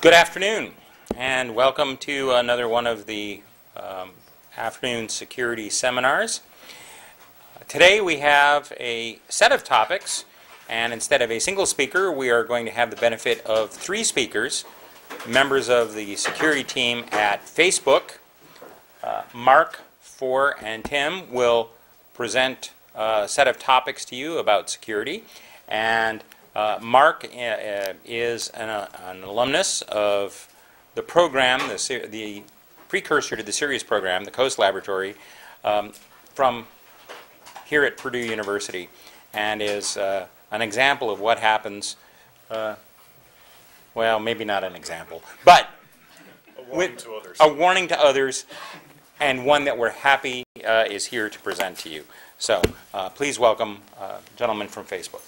Good afternoon, and welcome to another one of the afternoon security seminars. Today we have a set of topics, and instead of a single speaker, we are going to have the benefit of three speakers, members of the security team at Facebook. Mark, For, and Tim will present a set of topics to you about security, and Mark is an alumnus of the program, the precursor to the CERIAS program, the Coast Laboratory, from here at Purdue University, and is an example of what happens, well, maybe not an example, but a warning to others, and one that we're happy is here to present to you. So please welcome gentlemen from Facebook.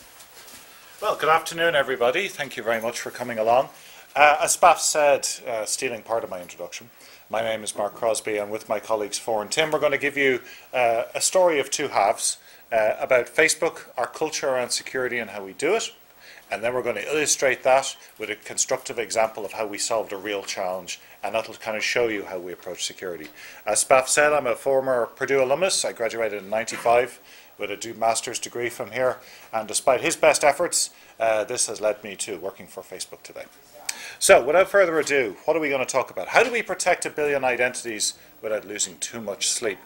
Well, good afternoon, everybody. Thank you very much for coming along. As Spaff said, stealing part of my introduction, my name is Mark Crosby, and with my colleagues For and Tim, we're going to give you a story of two halves about Facebook, our culture around security and how we do it, and then we're going to illustrate that with a constructive example of how we solved a real challenge, and that'll kind of show you how we approach security. As Spaff said, I'm a former Purdue alumnus. I graduated in '95. with a master's degree from here, and despite his best efforts, this has led me to working for Facebook today. So, without further ado, what are we going to talk about? How do we protect 1 billion identities without losing too much sleep?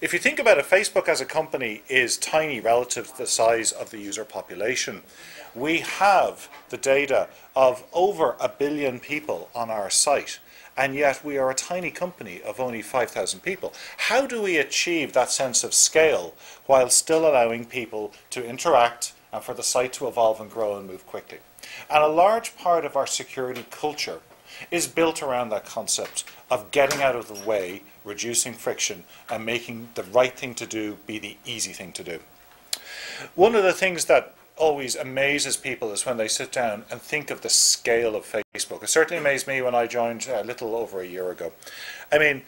If you think about it, Facebook as a company is tiny relative to the size of the user population. We have the data of over 1 billion people on our site, and yet we are a tiny company of only 5,000 people. How do we achieve that sense of scale while still allowing people to interact and for the site to evolve and grow and move quickly? And a large part of our security culture is built around that concept of getting out of the way, reducing friction, and making the right thing to do be the easy thing to do. One of the things that always amazes people is when they sit down and think of the scale of Facebook. It certainly amazed me when I joined a little over a year ago. I mean,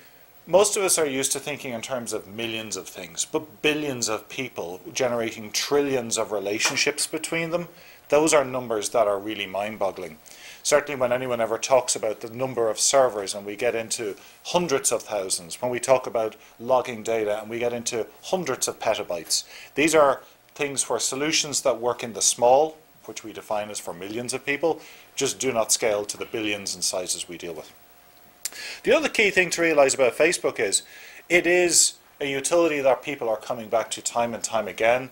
most of us are used to thinking in terms of millions of things, but billions of people generating trillions of relationships between them, those are numbers that are really mind-boggling. Certainly when anyone ever talks about the number of servers and we get into hundreds of thousands, when we talk about logging data and we get into hundreds of petabytes, these are things for solutions that work in the small, which we define as for millions of people, just do not scale to the billions in sizes we deal with. The other key thing to realize about Facebook is it is a utility that people are coming back to time and time again.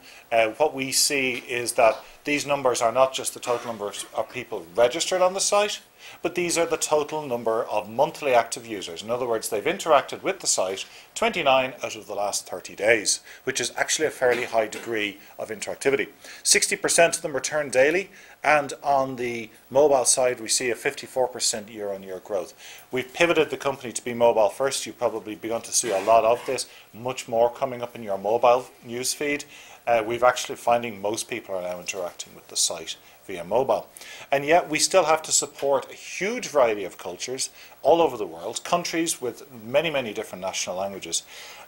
What we see is that these numbers are not just the total number of people registered on the site, but these are the total number of monthly active users. In other words, they've interacted with the site 29 out of the last 30 days, which is actually a fairly high degree of interactivity. 60% of them return daily, and on the mobile side we see a 54% year-on-year growth. We've pivoted the company to be mobile first. You've probably begun to see a lot of this, much more coming up in your mobile news feed. We've actually finding most people are now interacting with the site via mobile. And yet we still have to support a huge variety of cultures all over the world, countries with many, many different national languages.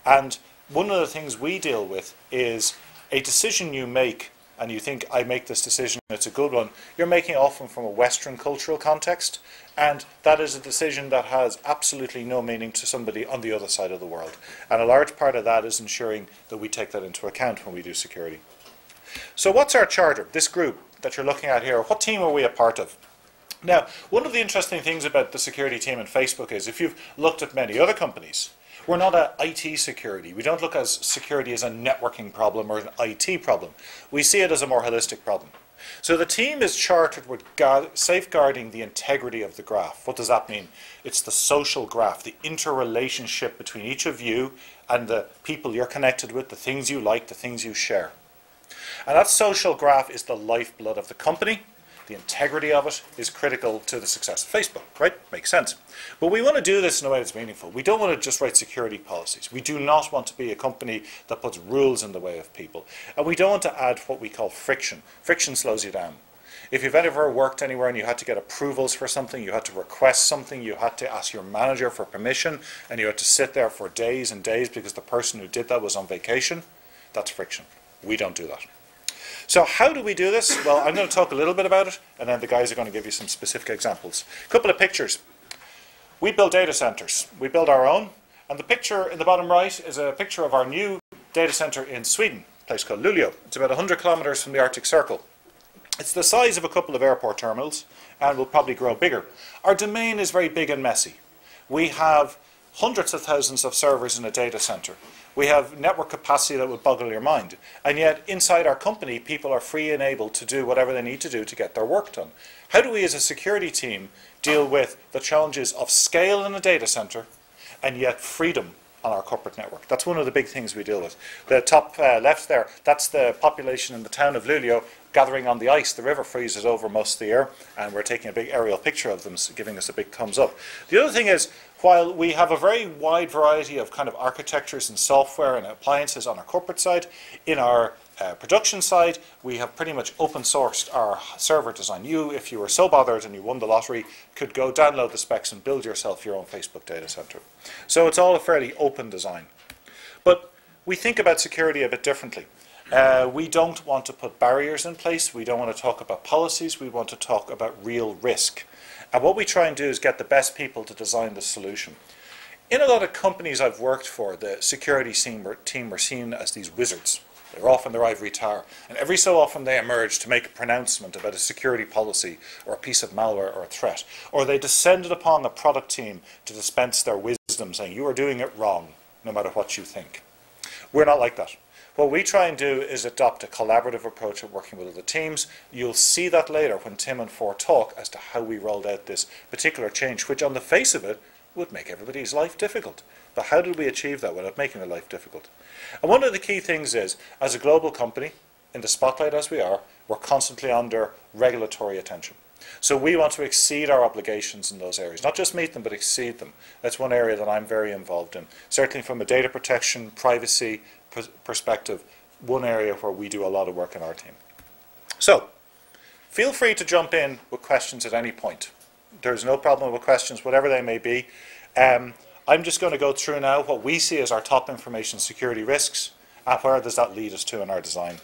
And one of the things we deal with is a decision you make, and you think, I make this decision, it's a good one, you're making often from a Western cultural context, and that is a decision that has absolutely no meaning to somebody on the other side of the world. And a large part of that is ensuring that we take that into account when we do security. So what's our charter, this group that you're looking at here? What team are we a part of? Now, one of the interesting things about the security team in Facebook is, if you've looked at many other companies, we're not an IT security. We don't look at security as a networking problem or an IT problem. We see it as a more holistic problem. So the team is chartered with safeguarding the integrity of the graph. What does that mean? It's the social graph, the interrelationship between each of you and the people you're connected with, the things you like, the things you share. And that social graph is the lifeblood of the company. The integrity of it is critical to the success of Facebook, right? Makes sense. But we want to do this in a way that's meaningful. We don't want to just write security policies. We do not want to be a company that puts rules in the way of people. And we don't want to add what we call friction. Friction slows you down. If you've ever worked anywhere and you had to get approvals for something, you had to request something, you had to ask your manager for permission, and you had to sit there for days and days because the person who did that was on vacation, that's friction. We don't do that. So how do we do this? Well, I'm going to talk a little bit about it, and then the guys are going to give you some specific examples. A couple of pictures. We build data centers. We build our own, and the picture in the bottom right is a picture of our new data center in Sweden, a place called Luleå. It's about 100 kilometers from the Arctic Circle. It's the size of a couple of airport terminals, and will probably grow bigger. Our domain is very big and messy. We have hundreds of thousands of servers in a data center. We have network capacity that would boggle your mind. And yet, inside our company, people are free and able to do whatever they need to do to get their work done. How do we, as a security team, deal with the challenges of scale in a data center and yet freedom on our corporate network? That's one of the big things we deal with. The top left there, that's the population in the town of Luleå gathering on the ice. The river freezes over most of the year, and we're taking a big aerial picture of them, giving us a big thumbs up. The other thing is, while we have a very wide variety of kind of architectures and software and appliances on our corporate side, in our production side, we have pretty much open sourced our server design. You, if you were so bothered and you won the lottery, could go download the specs and build yourself your own Facebook data center. So it's all a fairly open design. But we think about security a bit differently. We don't want to put barriers in place. We don't want to talk about policies. We want to talk about real risk. And what we try and do is get the best people to design the solution. In a lot of companies I've worked for, the security team were seen as these wizards. They were off in their ivory tower. And every so often they emerged to make a pronouncement about a security policy or a piece of malware or a threat. Or they descended upon the product team to dispense their wisdom, saying, you are doing it wrong, no matter what you think. We're not like that. What we try and do is adopt a collaborative approach at working with other teams. You'll see that later when Tim and Ford talk as to how we rolled out this particular change, which on the face of it would make everybody's life difficult. But how did we achieve that without making their life difficult? And one of the key things is, as a global company, in the spotlight as we are, we're constantly under regulatory attention. So we want to exceed our obligations in those areas. Not just meet them, but exceed them. That's one area that I'm very involved in. Certainly from a data protection, privacy perspective, one area where we do a lot of work in our team. So, feel free to jump in with questions at any point. There's no problem with questions, whatever they may be. I'm just going to go through now what we see as our top information security risks, and where does that lead us to in our design.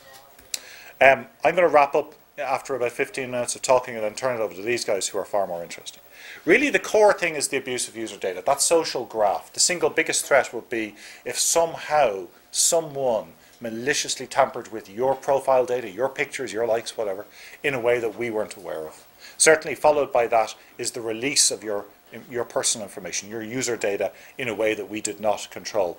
I'm going to wrap up after about 15 minutes of talking and then turn it over to these guys who are far more interesting. Really, the core thing is the abuse of user data, that social graph. The single biggest threat would be if somehow someone maliciously tampered with your profile data, your pictures, your likes, whatever, in a way that we weren't aware of. Certainly followed by that is the release of your personal information, your user data, in a way that we did not control.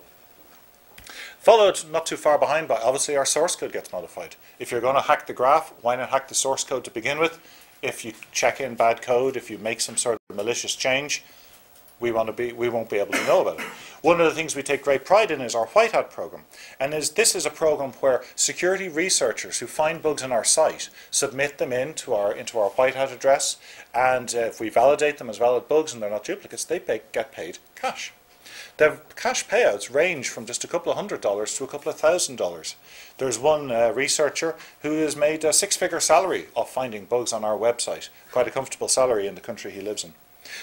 Followed, not too far behind, by obviously our source code gets modified. If you're going to hack the graph, why not hack the source code to begin with? If you check in bad code, if you make some sort of malicious change, we won't be able to know about it. One of the things we take great pride in is our white hat program. And this is a program where security researchers who find bugs on our site submit them into our white hat address, and if we validate them as valid bugs and they're not duplicates, they get paid cash. The cash payouts range from just a couple of $100 to a couple of $1,000. There's one researcher who has made a six-figure salary off finding bugs on our website. Quite a comfortable salary in the country he lives in.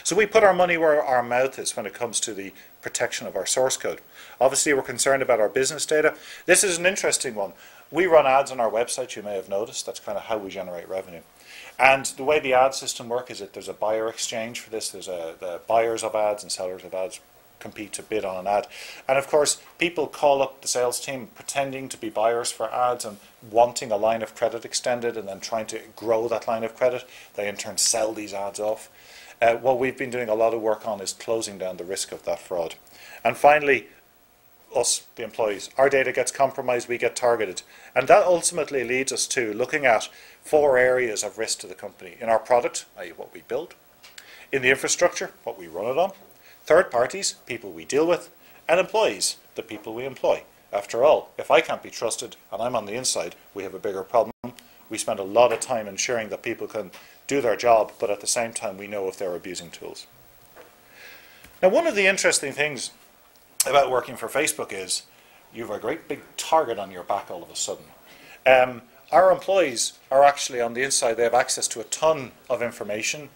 So we put our money where our mouth is when it comes to the protection of our source code. Obviously, we're concerned about our business data. This is an interesting one. We run ads on our website, you may have noticed. That's kind of how we generate revenue. And the way the ad system works is that there's a buyer exchange for this. There's the buyers of ads and sellers of ads compete to bid on an ad. And of course, people call up the sales team pretending to be buyers for ads and wanting a line of credit extended and then trying to grow that line of credit. They in turn sell these ads off. What we've been doing a lot of work on is closing down the risk of that fraud. And finally, us, the employees, our data gets compromised, we get targeted. And that ultimately leads us to looking at 4 areas of risk to the company. In our product, i.e. what we build. In the infrastructure, what we run it on. Third parties, people we deal with. And employees, the people we employ. After all, if I can't be trusted and I'm on the inside, we have a bigger problem. We spend a lot of time ensuring that people can do their job, but at the same time we know if they're abusing tools. Now, one of the interesting things about working for Facebook is you have a great big target on your back all of a sudden. Our employees are actually on the inside. They have access to a ton of information.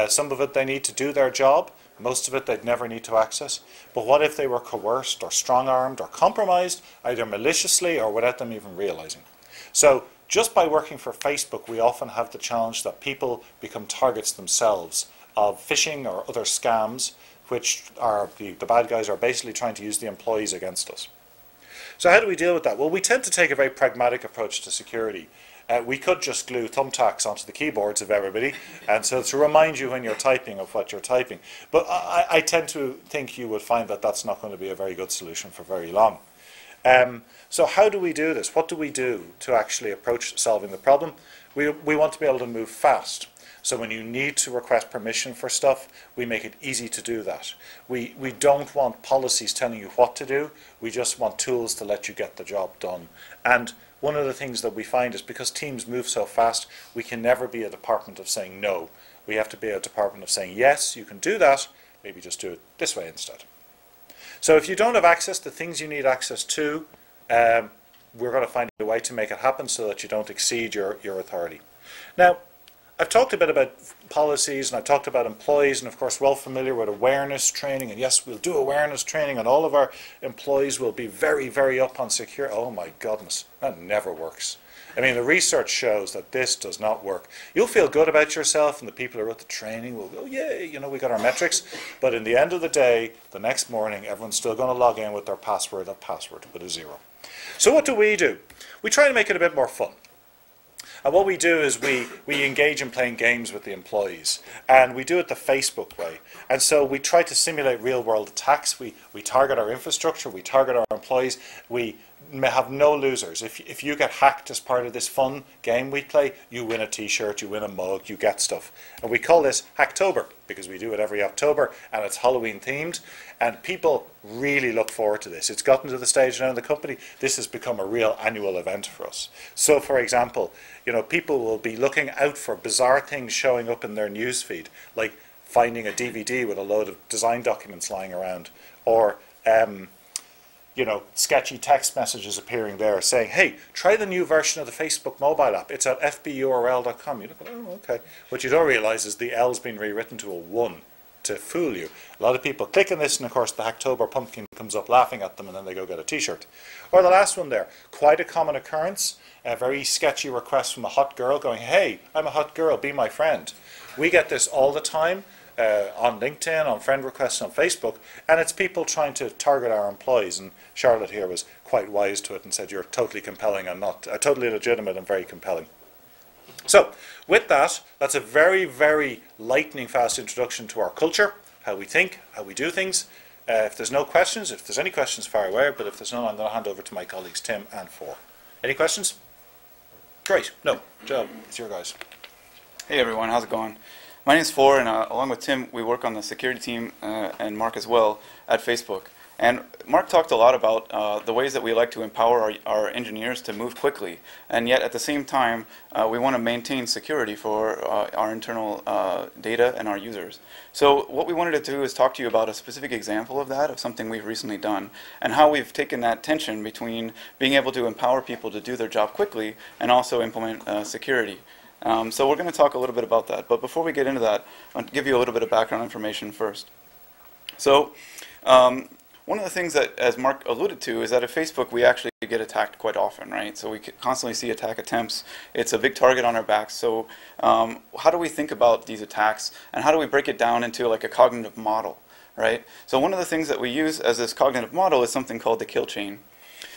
Some of it they need to do their job. Most of it they'd never need to access. But what if they were coerced or strong-armed or compromised, either maliciously or without them even realizing? So just by working for Facebook, we often have the challenge that people become targets themselves of phishing or other scams, which are the bad guys are basically trying to use the employees against us. So how do we deal with that? Well, we tend to take a very pragmatic approach to security. We could just glue thumbtacks onto the keyboards of everybody, and so to remind you when you're typing of what you're typing. But I tend to think you would find that that's not going to be a very good solution for very long. So how do we do this? What do we do to actually approach solving the problem? We want to be able to move fast. So when you need to request permission for stuff, we make it easy to do that. We don't want policies telling you what to do. We just want tools to let you get the job done. And one of the things that we find is because teams move so fast, we can never be a department of saying no. We have to be a department of saying, yes, you can do that, maybe just do it this way instead. So if you don't have access to things you need access to, we're going to find a way to make it happen so that you don't exceed your authority. Now, I've talked a bit about policies and I've talked about employees, and of course we're all familiar with awareness training, and yes, we'll do awareness training and all of our employees will be very, very up on security. Oh my goodness, that never works. I mean, the research shows that this does not work. You'll feel good about yourself and the people who are at the training will go, yay, you know, we got our metrics. But in the end of the day, the next morning, everyone's still going to log in with their password, that password with a 0. So what do? We try to make it a bit more fun. And what we do is we engage in playing games with the employees, and we do it the Facebook way. And so we try to simulate real-world attacks. We target our infrastructure, we target our employees. We have no losers. If you get hacked as part of this fun game we play, you win a t-shirt, you win a mug, you get stuff. And we call this Hacktober because we do it every October and it's Halloween themed, and people really look forward to this. It's gotten to the stage now in the company, this has become a real annual event for us. So for example, you know, people will be looking out for bizarre things showing up in their newsfeed, like finding a DVD with a load of design documents lying around, or you know, sketchy text messages appearing there saying, hey, try the new version of the Facebook mobile app. It's at fburl.com. You look, oh, okay. What you don't realize is the L's been rewritten to a 1 to fool you. A lot of people click on this, and of course the Hacktober pumpkin comes up laughing at them, and then they go get a t-shirt. Or the last one there, quite a common occurrence, a very sketchy request from a hot girl going, hey, I'm a hot girl, be my friend. We get this all the time. On LinkedIn, on friend requests on Facebook, and it's people trying to target our employees, and Charlotte here was quite wise to it and said you're totally compelling and not totally legitimate and very compelling. So with that, that's a very, very lightning fast introduction to our culture, how we think, how we do things. If there's no questions, if there's any questions, fire away, but if there's none, I'm going to hand over to my colleagues Tim and For. Any questions? Great. No. Joe, it's your guys. Hey everyone, how's it going? My name is For, and along with Tim, we work on the security team, and Mark as well, at Facebook. And Mark talked a lot about the ways that we like to empower our engineers to move quickly, and yet at the same time, we want to maintain security for our internal data and our users. So what we wanted to do is talk to you about a specific example of that, of something we've recently done, and how we've taken that tension between being able to empower people to do their job quickly and also implement security. So we're going to talk a little bit about that. But before we get into that, I'll give you a little bit of background information first. So one of the things that, as Mark alluded to, is that at Facebook we actually get attacked quite often, right? So we constantly see attack attempts. It's a big target on our backs. So how do we think about these attacks, and how do we break it down into like a cognitive model, right? So one of the things that we use as this cognitive model is something called the kill chain.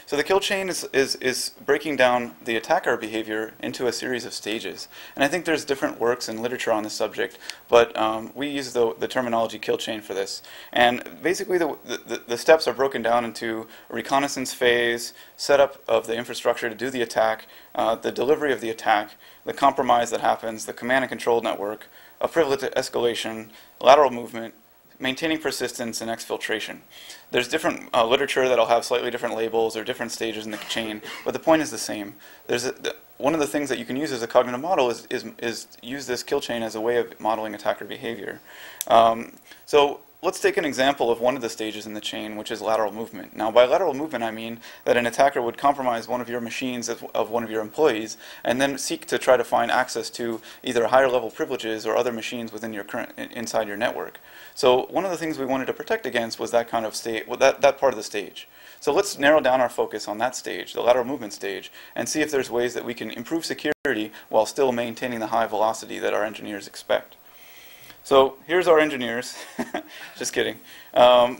So the kill chain is breaking down the attacker behavior into a series of stages. And I think there's different works and literature on this subject, but we use the terminology kill chain for this. And basically the steps are broken down into a reconnaissance phase, setup of the infrastructure to do the attack, the delivery of the attack, the compromise that happens, the command and control network, a privilege escalation, lateral movement, maintaining persistence, and exfiltration. There's different literature that'll have slightly different labels or different stages in the chain, but the point is the same. One of the things that you can use as a cognitive model is use this kill chain as a way of modeling attacker behavior. So let's take an example of one of the stages in the chain, which is lateral movement. Now, by lateral movement, I mean that an attacker would compromise one of your machines of one of your employees, and then seek to try to find access to either higher level privileges or other machines within your inside your network. So one of the things we wanted to protect against was that kind of that part of the stage. So let's narrow down our focus on that stage, the lateral movement stage, and see if there's ways that we can improve security while still maintaining the high velocity that our engineers expect. So here's our engineers. Just kidding. They're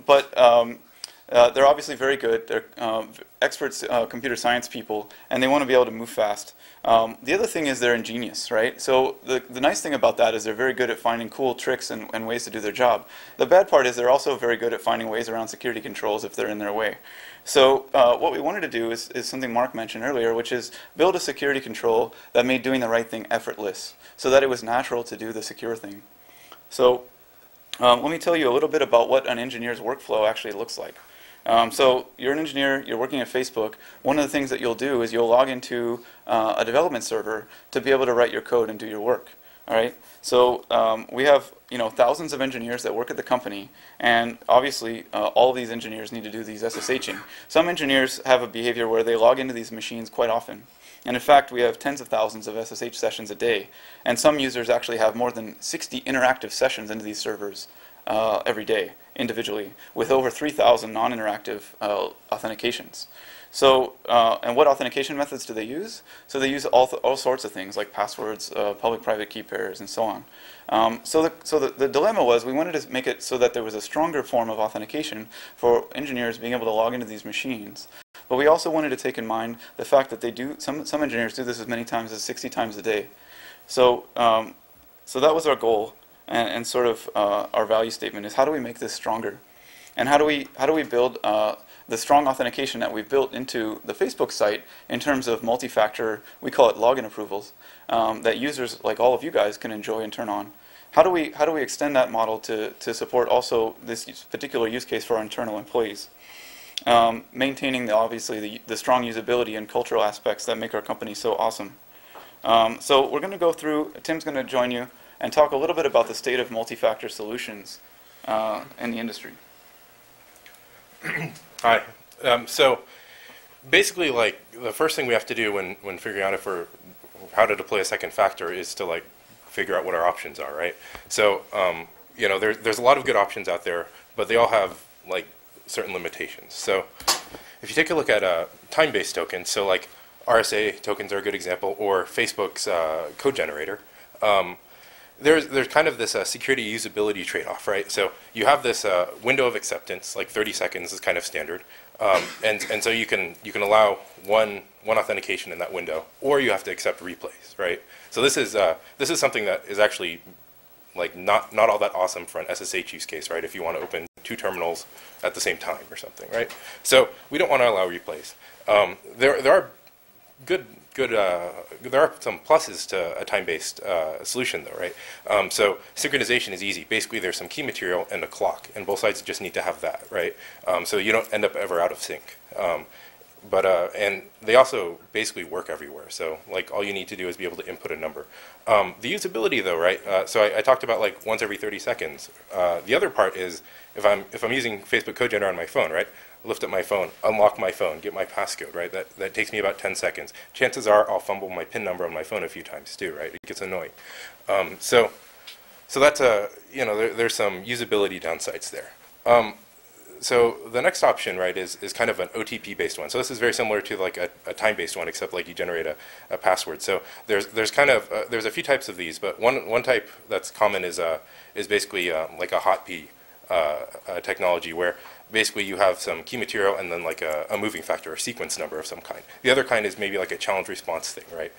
obviously very good. They're experts, computer science people, and they want to be able to move fast. The other thing is they're ingenious, right? So the nice thing about that is they're very good at finding cool tricks and ways to do their job. The bad part is they're also very good at finding ways around security controls if they're in their way. So what we wanted to do is something Mark mentioned earlier, which is build a security control that made doing the right thing effortless, so that it was natural to do the secure thing. So let me tell you a little bit about what an engineer's workflow actually looks like. So you're an engineer, you're working at Facebook. One of the things that you'll do is you'll log into a development server to be able to write your code and do your work. All right. So we have thousands of engineers that work at the company, and obviously all of these engineers need to do these SSHing. Some engineers have a behavior where they log into these machines quite often. And in fact, we have tens of thousands of SSH sessions a day. And some users actually have more than 60 interactive sessions into these servers every day, individually, with over 3,000 non-interactive authentications. So, and what authentication methods do they use? So they use all sorts of things, like passwords, public-private key pairs, and so on. So the dilemma was we wanted to make it so that there was a stronger form of authentication for engineers being able to log into these machines. But we also wanted to take in mind the fact that some engineers do this as many times as 60 times a day. So, so that was our goal, and sort of our value statement is how do we make this stronger, and how do we build the strong authentication that we've built into the Facebook site in terms of multi-factor, we call it login approvals, that users like all of you guys can enjoy and turn on. How do we extend that model to support also this particular use case for our internal employees? Maintaining obviously the strong usability and cultural aspects that make our company so awesome. So we're going to go through, Tim's going to join you and talk a little bit about the state of multi-factor solutions in the industry. Hi. So basically, like, the first thing we have to do when figuring out how to deploy a second factor is to, like, figure out what our options are, right? So there's a lot of good options out there, but they all have, like, certain limitations. So if you take a look at time-based tokens, so like RSA tokens are a good example, or Facebook's code generator, there's kind of this security usability trade-off, right? So you have this window of acceptance, like 30 seconds is kind of standard, and so you can allow one authentication in that window, or you have to accept replays, right? So this is something that is actually like not all that awesome for an SSH use case, right? If you want to open two terminals at the same time or something, right? So we don't want to allow replays. There are there are some pluses to a time-based solution, though, right? So synchronization is easy. Basically, there's some key material and a clock, and both sides just need to have that, right? So you don't end up ever out of sync. And they also basically work everywhere. So like all you need to do is be able to input a number. The usability, though, right? So I talked about like once every 30 seconds. The other part is if I'm using Facebook Code Generator on my phone, right? Lift up my phone, unlock my phone, get my passcode, right? That takes me about 10 seconds. Chances are I'll fumble my PIN number on my phone a few times too, right? It gets annoying. So that's there's some usability downsides there. So the next option, right, is kind of an OTP-based one. So this is very similar to like a time-based one, except like you generate a password. So there's kind of there's a few types of these, but one type that's common is basically like a hot P technology, where basically you have some key material and then like a moving factor or sequence number of some kind. The other kind is maybe like a challenge response thing, right?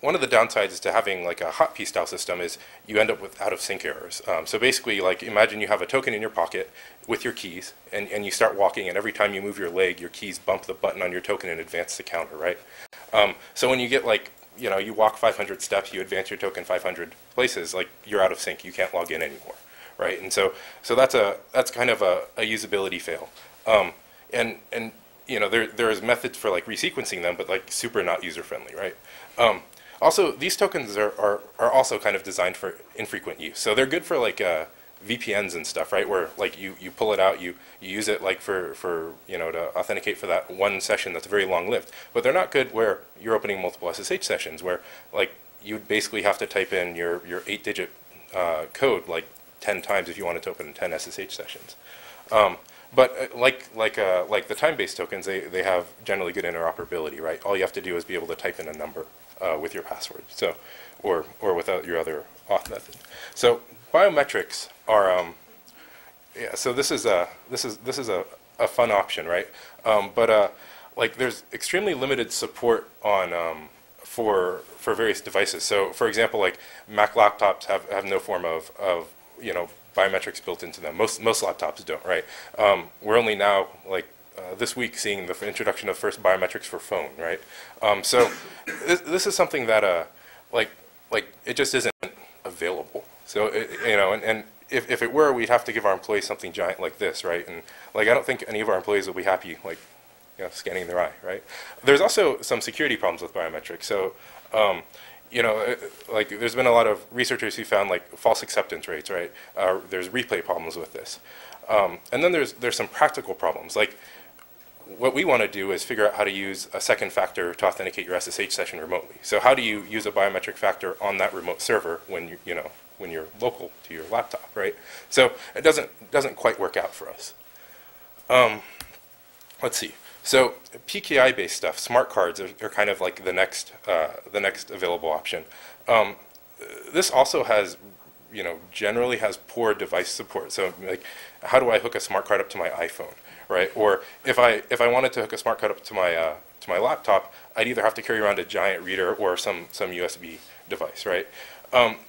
One of the downsides to having like a hot P style system is you end up with out of sync errors. So basically, like imagine you have a token in your pocket with your keys, and you start walking, and every time you move your leg, your keys bump the button on your token and advance the counter, right? So when you get like, you walk 500 steps, you advance your token 500 places, like you're out of sync, you can't log in anymore, right? And so that's kind of a usability fail. And there's methods for like resequencing them, but like super not user friendly, right? Also, these tokens are also kind of designed for infrequent use. So they're good for like VPNs and stuff, right? Where like you pull it out, you use it like for to authenticate for that one session that's very long lived. But they're not good where you're opening multiple SSH sessions, where like you would basically have to type in your 8-digit code like 10 times if you wanted to open 10 SSH sessions. But like the time-based tokens, they have generally good interoperability, right? All you have to do is be able to type in a number with your password, so or without your other auth method. So biometrics are so this is a fun option, right? But like there's extremely limited support on for various devices. So for example, like Mac laptops have no form of biometrics built into them. Most laptops don't, right? We're only now like this week seeing the introduction of first biometrics for phone, right? So this is something that like it just isn't available. So and if it were, we'd have to give our employees something giant like this, right? And like I don't think any of our employees will be happy like scanning their eye, right? There's also some security problems with biometrics. So like there's been a lot of researchers who found like false acceptance rates, right? There's replay problems with this. And then there's some practical problems. Like what we want to do is figure out how to use a second factor to authenticate your SSH session remotely. So how do you use a biometric factor on that remote server when when you're local to your laptop, right? So it doesn't quite work out for us. Let's see. So PKI-based stuff, smart cards are kind of like the next available option. This also has, generally has poor device support. So like, how do I hook a smart card up to my iPhone, right? Or if I wanted to hook a smart card up to my laptop, I'd either have to carry around a giant reader or some USB device, right?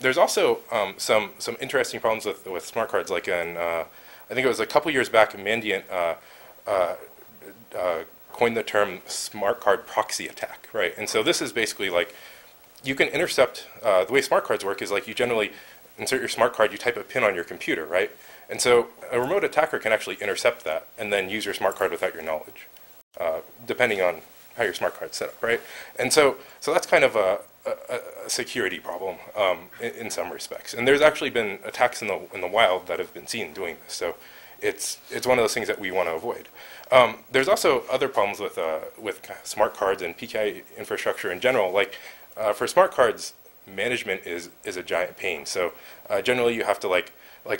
There's also some interesting problems with smart cards. Like I think it was a couple years back, Mandiant coined the term smart card proxy attack, right? And so this is basically like you can intercept, the way smart cards work is like you generally insert your smart card, you type a pin on your computer, right? And so a remote attacker can actually intercept that and then use your smart card without your knowledge, depending on how your smart card's set up, right? And so that's kind of a security problem in some respects. And there's actually been attacks in the wild that have been seen doing this. So it's one of those things that we want to avoid. There's also other problems with smart cards and PKI infrastructure in general. Like for smart cards, management is a giant pain. So generally you have to like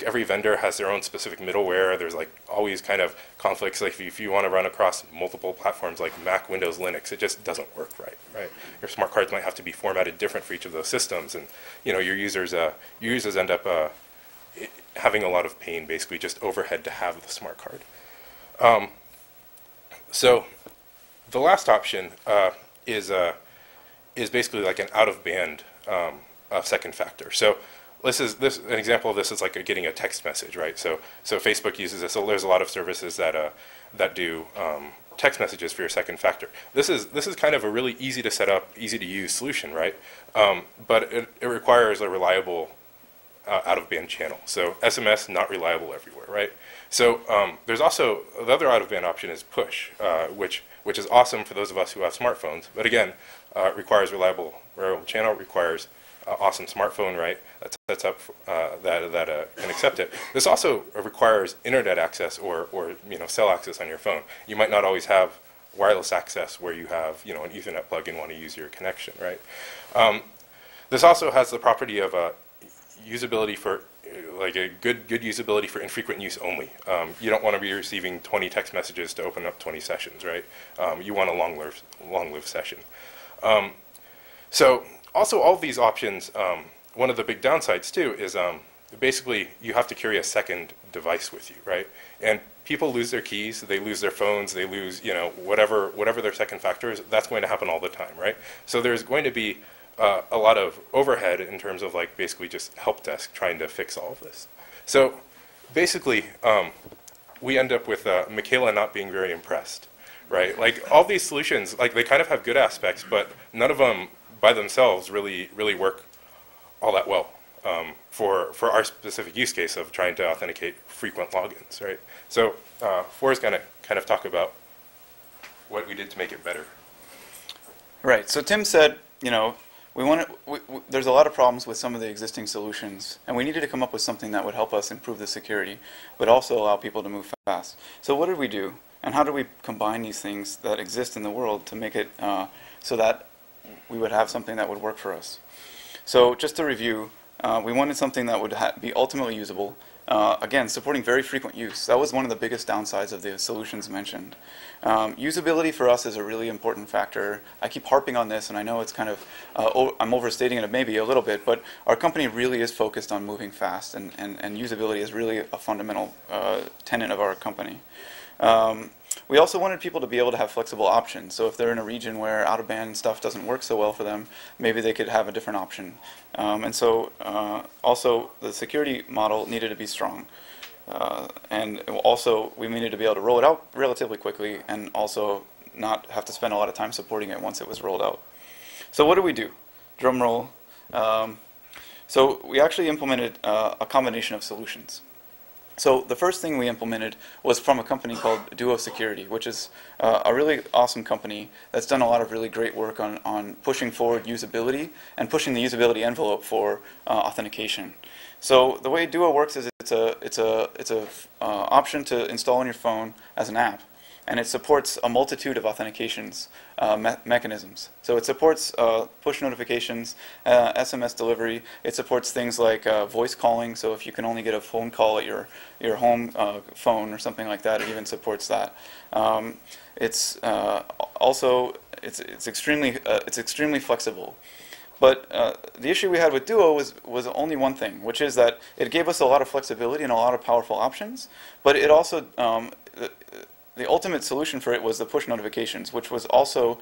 every vendor has their own specific middleware. There's like always kind of conflicts. Like if you want to run across multiple platforms like Mac, Windows, Linux, it just doesn't work right? Your smart cards might have to be formatted different for each of those systems, and your users end up having a lot of pain, basically just overhead to have the smart card. So the last option is basically like an out-of-band second factor. So an example of this is like getting a text message, right? So Facebook uses this. So there's a lot of services that do text messages for your second factor. This is kind of a really easy to set up, easy to use solution, right? But it requires a reliable out-of-band channel. So SMS not reliable everywhere, right? So there's also the other out-of-band option is push, which is awesome for those of us who have smartphones. But again, requires reliable channel, requires awesome smartphone, right? That sets up that can accept it. This also requires internet access or cell access on your phone. You might not always have wireless access where you have an Ethernet plug and want to use your connection, right? This also has the property of usability for like a good usability for infrequent use only. You don't want to be receiving 20 text messages to open up 20 sessions, right? You want a long-lived session. So also all of these options, one of the big downsides too is basically you have to carry a second device with you, right? And people lose their keys, they lose their phones, they lose whatever their second factor is. That's going to happen all the time, right? So there's going to be a lot of overhead in terms of like basically just help desk trying to fix all of this. So basically we end up with Michaela not being very impressed, right? Like all these solutions, like they kind of have good aspects, but none of them by themselves really work all that well for our specific use case of trying to authenticate frequent logins, right? So Forrest going to kind of talk about what we did to make it better. Right. So Tim said, there's a lot of problems with some of the existing solutions, and we needed to come up with something that would help us improve the security, but also allow people to move fast. So what did we do, and how do we combine these things that exist in the world to make it so that we would have something that would work for us? So just to review, we wanted something that would be ultimately usable. Again, supporting very frequent use. That was one of the biggest downsides of the solutions mentioned. Usability for us is a really important factor. I keep harping on this, and I know it's kind of, I'm overstating it maybe a little bit, but our company really is focused on moving fast, and usability is really a fundamental tenet of our company. We also wanted people to be able to have flexible options. So if they're in a region where out-of-band stuff doesn't work so well for them, maybe they could have a different option. And so also the security model needed to be strong. And also we needed to be able to roll it out relatively quickly and also not have to spend a lot of time supporting it once it was rolled out. So what did we do? Drum roll. So we actually implemented a combination of solutions. So the first thing we implemented was from a company called Duo Security, which is a really awesome company that's done a lot of really great work on pushing forward usability and pushing the usability envelope for authentication. So the way Duo works is it's a option to install on your phone as an app, and it supports a multitude of authentications mechanisms. So it supports push notifications, SMS delivery. It supports things like voice calling. So if you can only get a phone call at your home phone or something like that, it even supports that. It's extremely flexible. But the issue we had with Duo was only one thing, which is that it gave us a lot of flexibility and a lot of powerful options, but it also the ultimate solution for it was the push notifications, which was also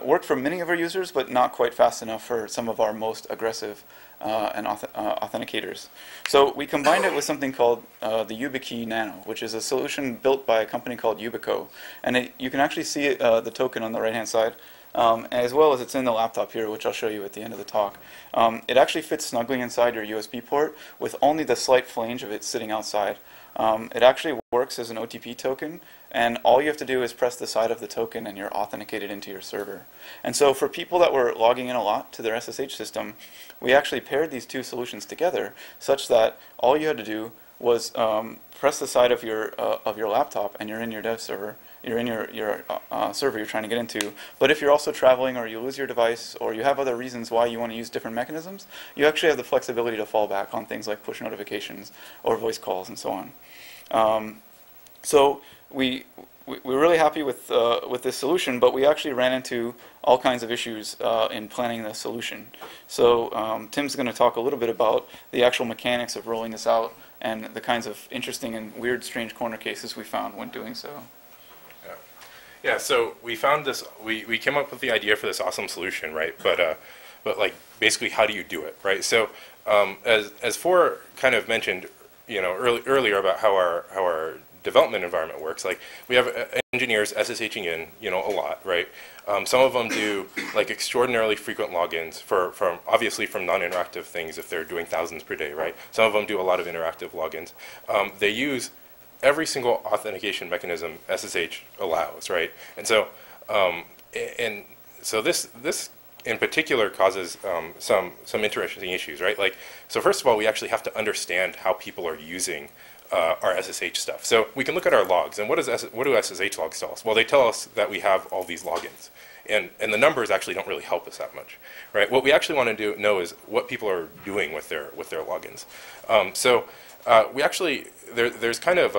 worked for many of our users, but not quite fast enough for some of our most aggressive authenticators. So we combined it with something called the YubiKey Nano, which is a solution built by a company called Yubico. And you can actually see the token on the right-hand side, as well as it's in the laptop here, which I'll show you at the end of the talk. It actually fits snugly inside your USB port with only the slight flange of it sitting outside. It actually works as an OTP token, and all you have to do is press the side of the token and you're authenticated into your server. And so for people that were logging in a lot to their SSH system, we actually paired these two solutions together such that all you had to do was press the side of your laptop and you're in your dev server. You're in your server you're trying to get into. But if you're also traveling or you lose your device or you have other reasons why you want to use different mechanisms, you actually have the flexibility to fall back on things like push notifications or voice calls and so on. So we're really happy with this solution, but we actually ran into all kinds of issues in planning the solution. So Tim's going to talk a little bit about the actual mechanics of rolling this out and the kinds of interesting and weird, strange corner cases we found when doing so. Yeah, so we found this, we came up with the idea for this awesome solution, right? But like basically how do you do it, right? So as For kind of mentioned, earlier about how our development environment works, like we have engineers SSHing in, a lot, right? Some of them do like extraordinarily frequent logins obviously from non-interactive things if they're doing thousands per day, right? Some of them do a lot of interactive logins. They use every single authentication mechanism SSH allows, right? And so, this in particular causes some interesting issues, right? Like, so first of all, we actually have to understand how people are using our SSH stuff. So we can look at our logs, and what do SSH logs tell us? Well, they tell us that we have all these logins, and the numbers actually don't really help us that much, right? What we actually want to know is what people are doing with their logins. We actually, there's kind of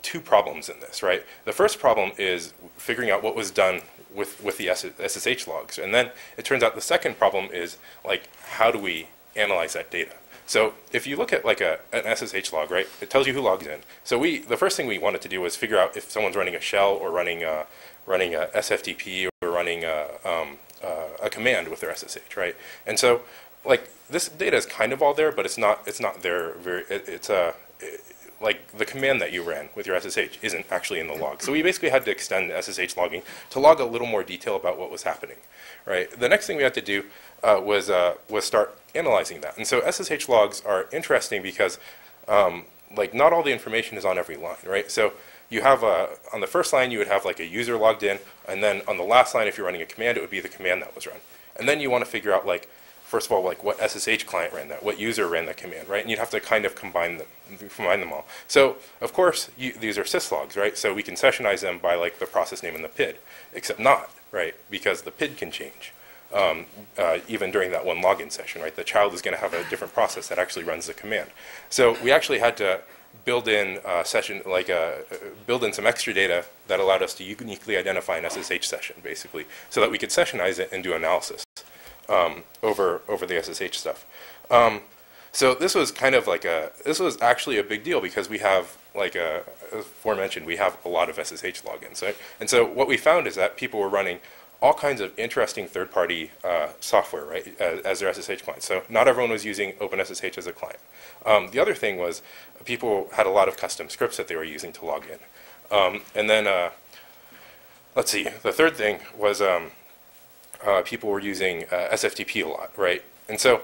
two problems in this, right? The first problem is figuring out what was done with the SSH logs. And then it turns out the second problem is, like, how do we analyze that data? So if you look at like an SSH log, right, it tells you who logs in. So the first thing we wanted to do was figure out if someone's running a shell or running a SFTP or running a command with their SSH, right? And so, like, this data is kind of all there, but it's not there like the command that you ran with your SSH isn't actually in the log. So we basically had to extend the SSH logging to log a little more detail about what was happening, right? The next thing we had to do was start analyzing that. And so SSH logs are interesting because like not all the information is on every line, right? So you have on the first line you would have like a user logged in, and then on the last line, if you're running a command, it would be the command that was run. And then you want to figure out like, first of all, like what SSH client ran that, what user ran that command, right? And you'd have to kind of combine them all. So of course these are syslogs, right? So we can sessionize them by like the process name and the PID, except not, right? Because the PID can change. Even during that one login session, right? The child is going to have a different process that actually runs the command. So we actually had to build in build in some extra data that allowed us to uniquely identify an SSH session, basically, so that we could sessionize it and do analysis over the SSH stuff. So this was kind of like this was actually a big deal because we have, like as aforementioned, we have a lot of SSH logins, right? And so what we found is that people were running all kinds of interesting third-party software, right, as their SSH client. So not everyone was using OpenSSH as a client. The other thing was people had a lot of custom scripts that they were using to log in. And then, let's see, the third thing was people were using SFTP a lot, right? And so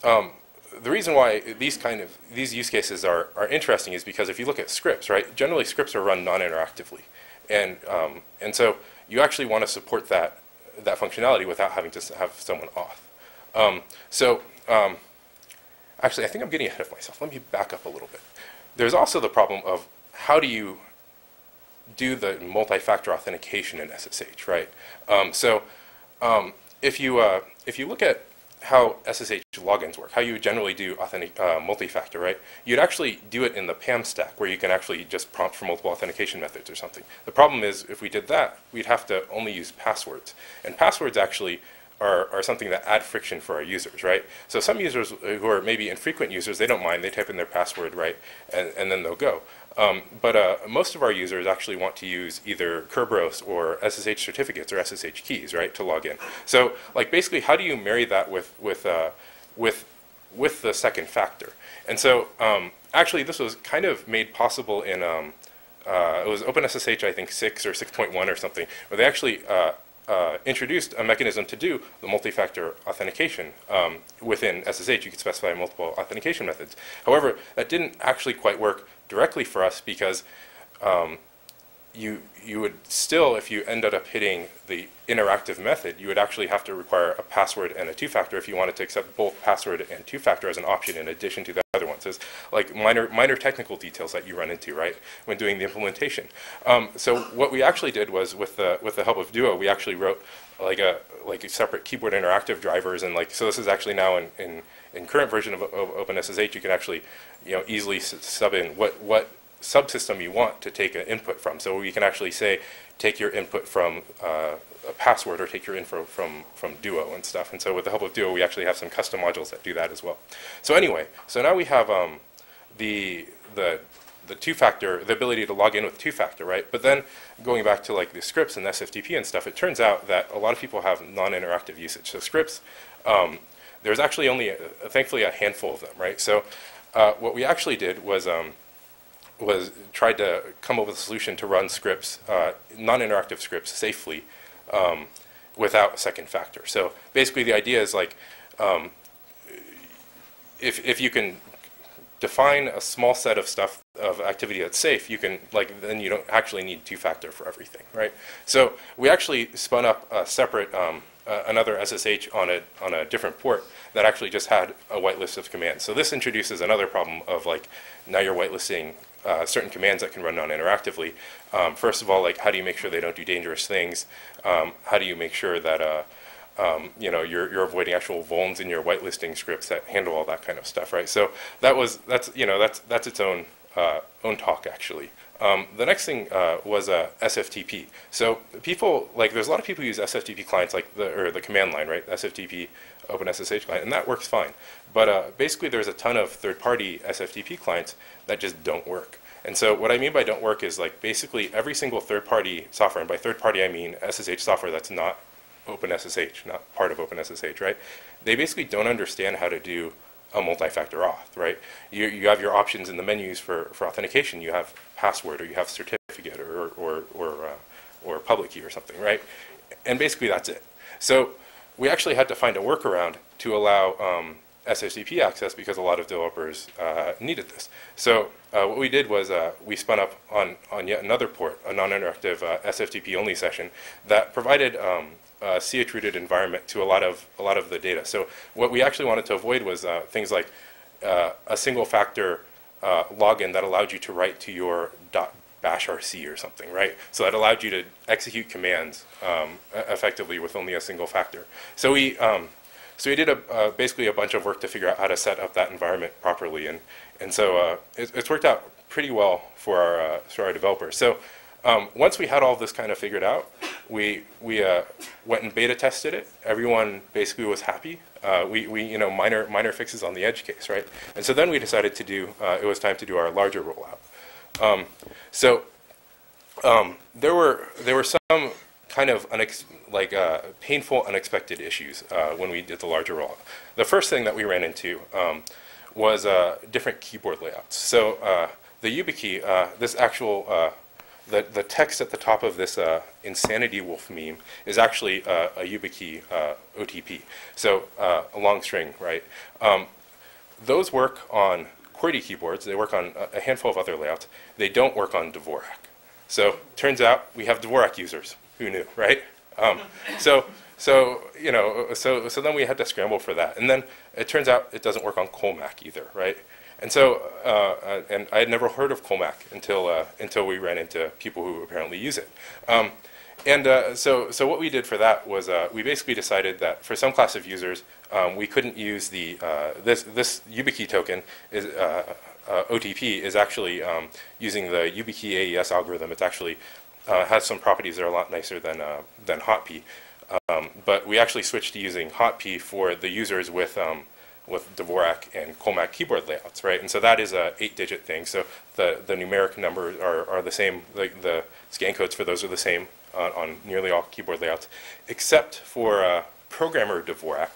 the reason why these use cases are interesting is because if you look at scripts, right, generally scripts are run non-interactively. And so you actually want to support that functionality without having to have someone auth. Actually, I think I'm getting ahead of myself. Let me back up a little bit. There's also the problem of how do you do the multi-factor authentication in SSH, right? If you look at how SSH logins work, how you generally do multi-factor, right? You'd actually do it in the PAM stack where you can actually just prompt for multiple authentication methods or something. The problem is if we did that, we'd have to only use passwords. And passwords actually are something that add friction for our users, right? So some users who are maybe infrequent users, they don't mind. They type in their password, right? And then they'll go. But most of our users actually want to use either Kerberos or SSH certificates or SSH keys, right, to log in. So, like, basically, how do you marry that with the second factor? And so, actually, this was kind of made possible in it was OpenSSH, I think 6 or 6.1 or something, where they actually introduced a mechanism to do the multi-factor authentication within SSH. You could specify multiple authentication methods. However, that didn't actually quite work directly for us because you would still, if you ended up hitting the interactive method, you would actually have to require a password and a two-factor if you wanted to accept both password and two-factor as an option in addition to the other ones. There's like minor technical details that you run into, right, when doing the implementation. So what we actually did was with the help of Duo, we actually wrote like a separate keyboard interactive drivers, and like, so this is actually now in current version of OpenSSH, you can actually, easily sub in what subsystem you want to take an input from. So we can actually say, take your input from a password or take your info from Duo and stuff. And so with the help of Duo, we actually have some custom modules that do that as well. So anyway, so now we have the two-factor, the ability to log in with two-factor, right? But then going back to like the scripts and SFTP and stuff, it turns out that a lot of people have non-interactive usage. So scripts, there's actually only, thankfully, a handful of them, right? So what we actually did was tried to come up with a solution to run scripts, non-interactive scripts, safely without a second factor. So basically the idea is like, if you can define a small set of stuff, of activity that's safe, you can, like, then you don't actually need two-factor for everything, right? So we actually spun up a separate, another SSH on a different port that actually just had a whitelist of commands. So this introduces another problem of like, now you're whitelisting certain commands that can run non-interactively. First of all, like, how do you make sure they don't do dangerous things? How do you make sure that you're avoiding actual vulns in your whitelisting scripts that handle all that kind of stuff, right? So that's its own talk actually. The next thing was SFTP. So people, like, there's a lot of people who use SFTP clients, like the command line, right? SFTP OpenSSH client, and that works fine. But basically, there's a ton of third-party SFTP clients that just don't work. And so what I mean by don't work is, like, basically every single third-party software, and by third-party I mean SSH software that's not OpenSSH, not part of OpenSSH, right? They basically don't understand how to do a multi-factor auth, right? You have your options in the menus for authentication. You have password, or you have certificate, or public key or something, right? And basically that's it. So we actually had to find a workaround to allow SFTP access because a lot of developers needed this. So what we did was we spun up on yet another port, a non-interactive SFTP only session that provided a CH-rooted environment to a lot of the data. So what we actually wanted to avoid was things like a single factor login that allowed you to write to your .bashrc or something, right? So that allowed you to execute commands effectively with only a single factor. So we did basically a bunch of work to figure out how to set up that environment properly, and so it's worked out pretty well for our developers. So once we had all this kind of figured out, we went and beta tested it. Everyone basically was happy. We minor fixes on the edge case, right? And so then we decided to do it was time to do our larger rollout. There were some kind of painful, unexpected issues when we did the larger rollout. The first thing that we ran into was different keyboard layouts. So the YubiKey, this actual the text at the top of this Insanity Wolf meme is actually a YubiKey OTP. So a long string, right? Those work on QWERTY keyboards. They work on a handful of other layouts. They don't work on Dvorak. So turns out we have Dvorak users. Who knew, right? So then we had to scramble for that. And then it turns out it doesn't work on Colmac either, right? And so, and I had never heard of Colmac until we ran into people who apparently use it. So what we did for that was we basically decided that for some class of users, we couldn't use the this YubiKey token is OTP is actually using the YubiKey AES algorithm. It's actually has some properties that are a lot nicer than HotP. But we actually switched to using HotP for the users with Dvorak and Colmac keyboard layouts, right? And so that is a 8-digit thing. So the numeric numbers are the same. Like the scan codes for those are the same on nearly all keyboard layouts, except for programmer Dvorak,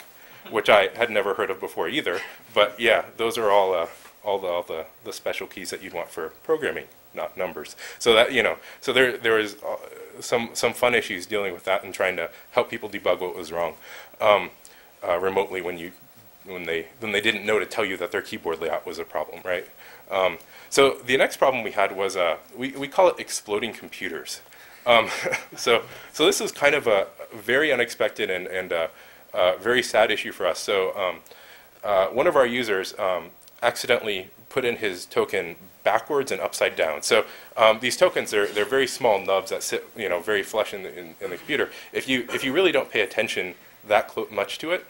which I had never heard of before either. But yeah, those are all the special keys that you'd want for programming, not numbers. So that so there was some fun issues dealing with that and trying to help people debug what was wrong remotely when they didn't know to tell you that their keyboard layout was a problem, right? So the next problem we had was we call it exploding computers. So this is kind of a very unexpected and very sad issue for us. So one of our users accidentally put in his token backwards and upside down. So these tokens, they're very small nubs that sit very flush in the computer. If you really don't pay attention that much to it,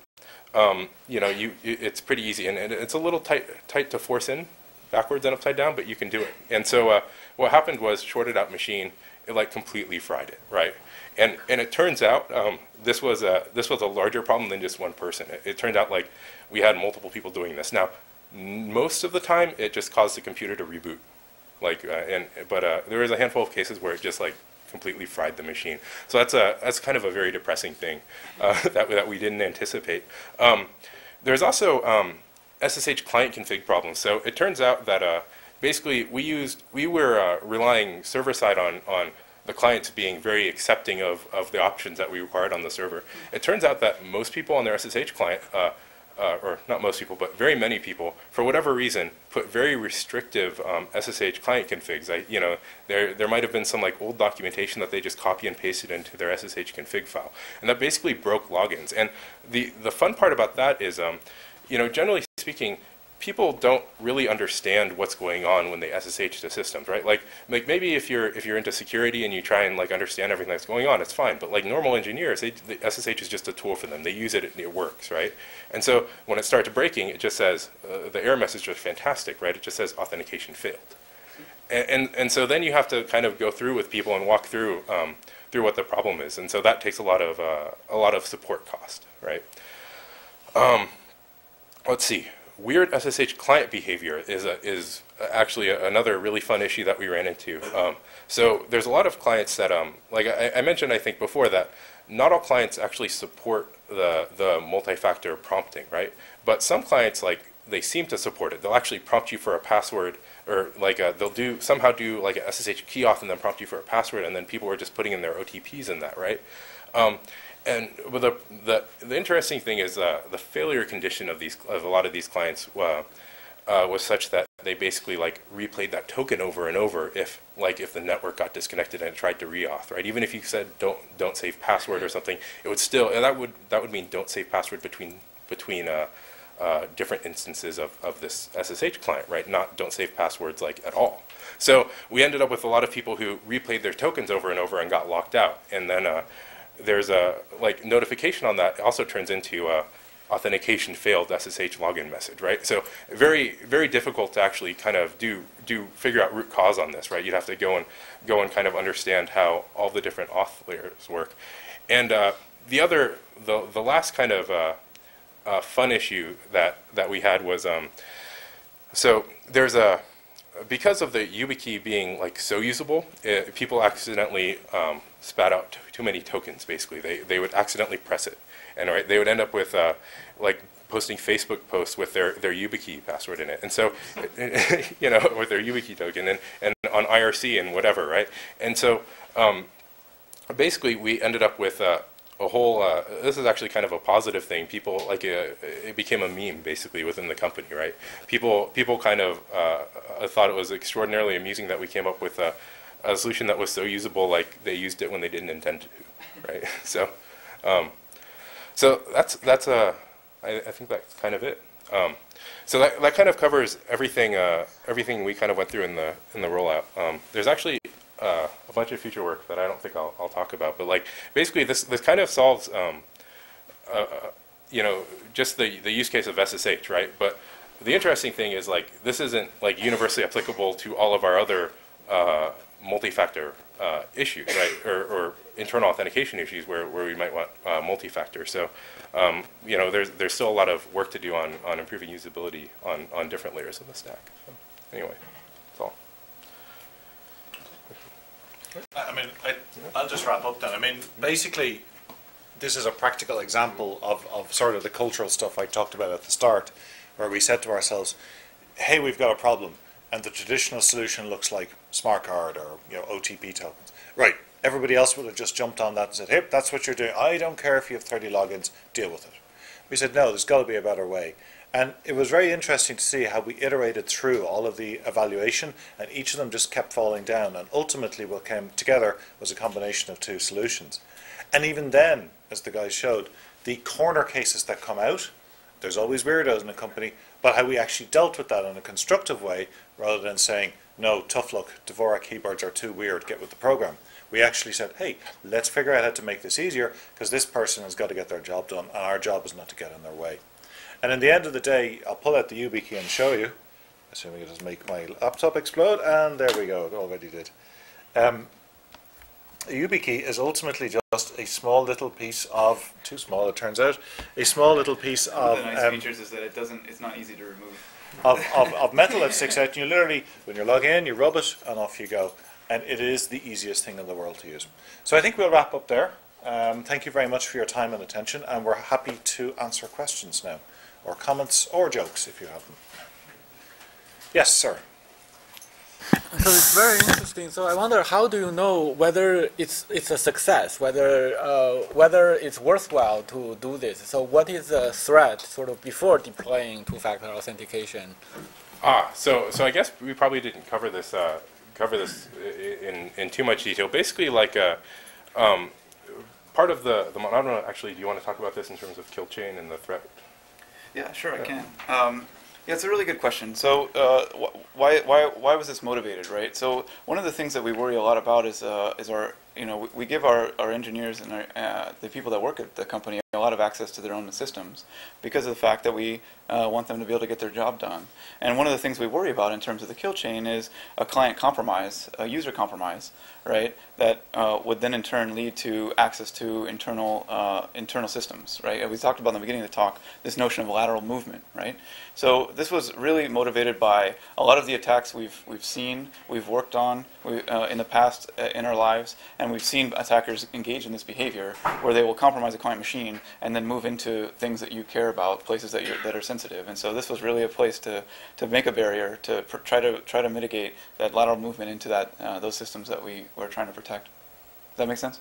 it's pretty easy, and it's a little tight to force in backwards and upside down, but you can do it. And so what happened was shorted out machine, it like completely fried it, right? And it turns out this was a larger problem than just one person. It turned out like we had multiple people doing this. Now, most of the time, it just caused the computer to reboot. But there was a handful of cases where it just like completely fried the machine. So that's kind of a very depressing thing that we didn't anticipate. There's also SSH client config problems. So it turns out that basically we were relying server side on the clients being very accepting of the options that we required on the server. It turns out that most people on their SSH client, or not most people, but very many people, for whatever reason, put very restrictive SSH client configs. There might have been some like old documentation that they just copy and pasted into their SSH config file, and that basically broke logins. And the fun part about that is, generally speaking, people don't really understand what's going on when they SSH to systems, right? Like maybe if you're into security and you try and like understand everything that's going on, it's fine. But like normal engineers, the SSH is just a tool for them. They use it, it works, right? And so when it starts breaking, it just says the error message is fantastic, right? It just says authentication failed. And so then you have to kind of go through with people and walk through what the problem is, and so that takes a lot of support cost, right? Let's see. Weird SSH client behavior is actually another really fun issue that we ran into. So there's a lot of clients that, like I mentioned, I think before, that not all clients actually support the multi-factor prompting, right? But some clients, like, they seem to support it. They'll actually prompt you for a password, or like they'll somehow do like a SSH key auth and then prompt you for a password, and then people are just putting in their OTPs in that, right? And but the interesting thing is the failure condition of a lot of these clients was such that they basically like replayed that token over and over if the network got disconnected and it tried to reauth, right? Even if you said don't save password or something, it would still, and that would mean don't save password between different instances of this SSH client, right? Not don't save passwords like at all. So we ended up with a lot of people who replayed their tokens over and over and got locked out. And then there's a notification on that also turns into authentication failed SSH login message, right? So very, very difficult to actually kind of figure out root cause on this, right? You'd have to go and kind of understand how all the different auth layers work. And the last kind of fun issue that we had was so there's because of the YubiKey being like so usable, people accidentally spat out too many tokens. Basically, they would accidentally press it, and they would end up with like posting Facebook posts with their YubiKey password in it, and so with their YubiKey token and on IRC and whatever, right? And so basically, we ended up with a whole. This is actually kind of a positive thing. People it became a meme basically within the company, right? People kind of thought it was extraordinarily amusing that we came up with a solution that was so usable, like they used it when they didn't intend to, right? So, that's I think that's kind of it. So that kind of covers everything everything we kind of went through in the rollout. There's actually a bunch of future work that I don't think I'll talk about, but like basically this kind of solves just the use case of SSH, right? But the interesting thing is like this isn't like universally applicable to all of our other multi-factor issues, right? Or internal authentication issues where we might want multi-factor. So there's still a lot of work to do on improving usability on different layers of the stack. So anyway, that's all. I mean, I'll just wrap up then. I mean, basically, this is a practical example of sort of the cultural stuff I talked about at the start, where we said to ourselves, hey, we've got a problem, and the traditional solution looks like smart card or OTP tokens. Right, everybody else would have just jumped on that and said, hey, that's what you're doing. I don't care if you have 30 logins, deal with it. We said, no, there's got to be a better way. And it was very interesting to see how we iterated through all of the evaluation, and each of them just kept falling down. And ultimately what came together was a combination of two solutions. And even then, as the guys showed, the corner cases that come out, there's always weirdos in a company, but how we actually dealt with that in a constructive way, rather than saying, no, tough luck, Dvorak keyboards are too weird, get with the program. We actually said, hey, let's figure out how to make this easier, because this person has got to get their job done, and our job is not to get in their way. And in the end of the day, I'll pull out the YubiKey and show you, assuming it doesn't make my laptop explode, and there we go, it already did. A YubiKey is ultimately just a small little piece of, too small it turns out, a small little piece of... One of the nice features is that it's not easy to remove. Of metal that sticks out. You literally, when you log in, you rub it, and off you go. And it is the easiest thing in the world to use. So I think we'll wrap up there. Thank you very much for your time and attention, and we're happy to answer questions now, or comments, or jokes if you have them. Yes, sir. So it's very interesting. So I wonder, how do you know whether it's a success, whether it's worthwhile to do this? So what is the threat sort of before deploying two-factor authentication? So I guess we probably didn't cover this in too much detail. Basically, like part of the I don't know. Actually, do you want to talk about this in terms of kill chain and the threat? Yeah, sure, I can. Yeah, it's a really good question. So why was this motivated, right? So one of the things that we worry a lot about is our, we give our engineers and the people that work at the company a lot of access to their own systems because of the fact that we want them to be able to get their job done. And one of the things we worry about in terms of the kill chain is a client compromise, a user compromise, right? That would then in turn lead to access to internal systems, right? We talked about in the beginning of the talk this notion of lateral movement, right? So this was really motivated by a lot of the attacks we've seen, we've worked on in the past in our lives, and we've seen attackers engage in this behavior where they will compromise a client machine and then move into things that you care about, places that are sensitive. And so this was really a place to make a barrier to try to mitigate that lateral movement into those systems that we were trying to protect. Does that make sense?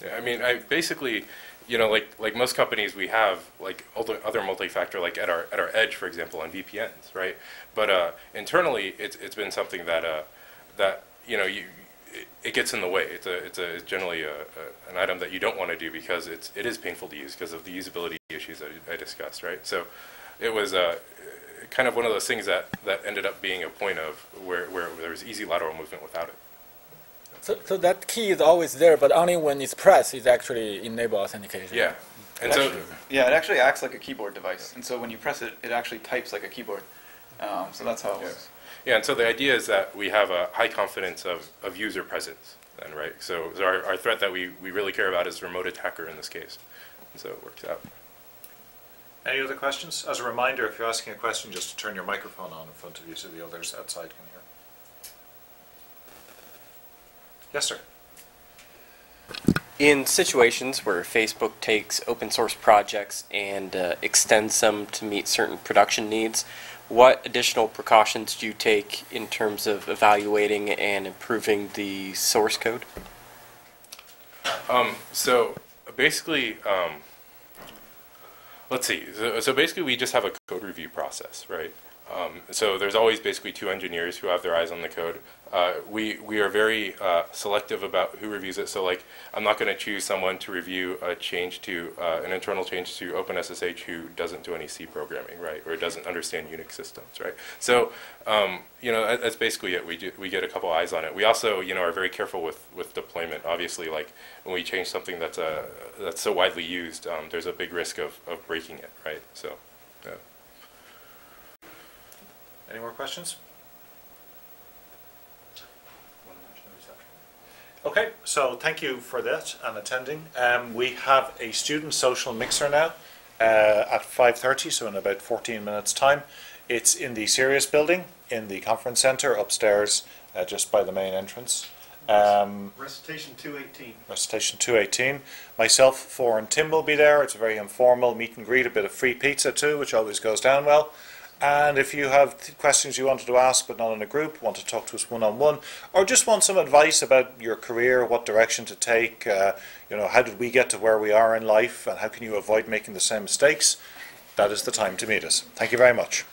Yeah, I mean, I basically, like most companies, we have like other multi-factor, like at our edge, for example, on VPNs, right? But internally, it's been something that it gets in the way. It's generally an item that you don't want to do because it is painful to use because of the usability issues that I discussed, right? So it was kind of one of those things that ended up being a point of where there was easy lateral movement without it. So that key is always there, but only when it's pressed, it actually enable authentication. Yeah, and so Yeah, it actually acts like a keyboard device, and so when you press it, it actually types like a keyboard. So that's how it works. yeah, and so the idea is that we have a high confidence of user presence, then, right? So our threat that we really care about is remote attacker in this case, and so it works out. Any other questions? As a reminder, if you're asking a question, just to turn your microphone on in front of you so the others outside can hear. Yes, sir. In situations where Facebook takes open source projects and extends them to meet certain production needs, what additional precautions do you take in terms of evaluating and improving the source code? So basically, let's see. So basically, we just have a code review process, right? So there's always basically two engineers who have their eyes on the code. We are very selective about who reviews it. So like, I'm not going to choose someone to review a change to an internal change to OpenSSH who doesn't do any C programming, right, or doesn't understand Unix systems, right? So that's basically it. We get a couple eyes on it. We also are very careful with deployment. Obviously, like when we change something that's so widely used, there's a big risk of breaking it, right? So. Yeah. Any more questions? Okay, so thank you for that and attending. We have a student social mixer now at 5:30, so in about 14 minutes' time. It's in the CERIAS building in the conference center upstairs, just by the main entrance. Recitation 218. Recitation 218. Myself, Four, and Tim will be there. It's a very informal meet and greet, a bit of free pizza too, which always goes down well. And if you have questions you wanted to ask but not in a group, want to talk to us one-on-one, or just want some advice about your career, what direction to take, how did we get to where we are in life, and how can you avoid making the same mistakes, that is the time to meet us. Thank you very much.